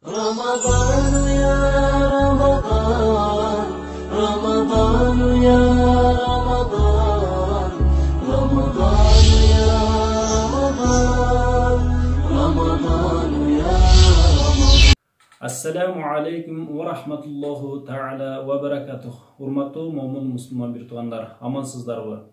رمضان يا رمضان رمضان يا رمضان رمضان يا رمضان رمضان يا رمضان. Assalamu alaikum wa rahmatullahu ta'ala wa barakatuh. Урматтуу момун мусулман бир туугандар, амансыздарбы?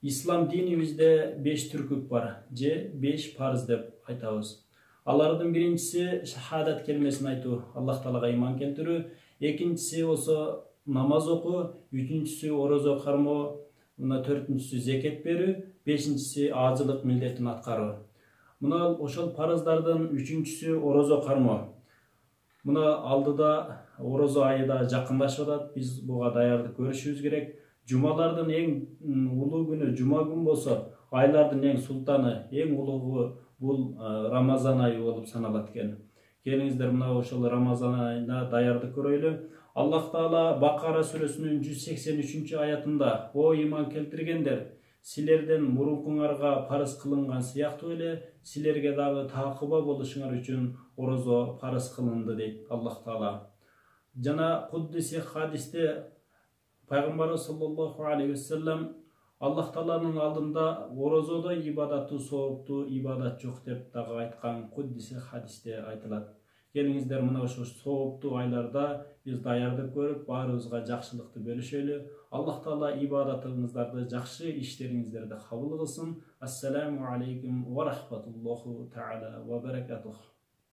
Ислам динибизде 5 түркүк бар, же 5 парыз деп айтабыз. Алардын биринчиси шахадат келмесин айтуу, Аллах Таалага иман келтирүү, экинчиси болсо намаз окуу, үчүнчүсү орозо кармоо, мына төртүнчүсү зекет берүү, бешинчиси ажылык милдетин аткаруу. Мына ошол парыздардын үчүнчүсү орозо кармоо. Мына алдыда орозо айы да жакындашып атат, биз буга даярдык көрүшүбүз керек. Жумалардын эң улуу күнү жума күн болсо, айлардын эң султаны, эң улугу бул Рамазан айы болуп саналат экен. Келиңиздер мына ошол Рамазан айына даярдык көрөйлү. Аллах Таала Бакара сүрөсүнүн 183 аятында: "О иман келтиргендер, силерден мурункуңарга парыз кылынган сыяктуу эле силерге дагы таакыба болушуңар үчүн орозо парыз кылынды" дейт Аллах Таала. Жана куддиси хадисте Пайгамбарыбыз саллаллаху алейхи ва саллям Аллах Тааланын алдында орозодо ибадаттуу сооптуу ибадат жок деп дагы айткан куддиси хадисте айтылат. Келиңиздер мына ошо сооптуу айларда биз даярдык көрүп, баарыбызга жакшылыкты бөлүшөлү. Аллах Таала ибадатыңыздарды, жакшы иштериңиздерди кабыл кылсын. Ассаламу алейкум ва рахматуллаху таала ва баракатух.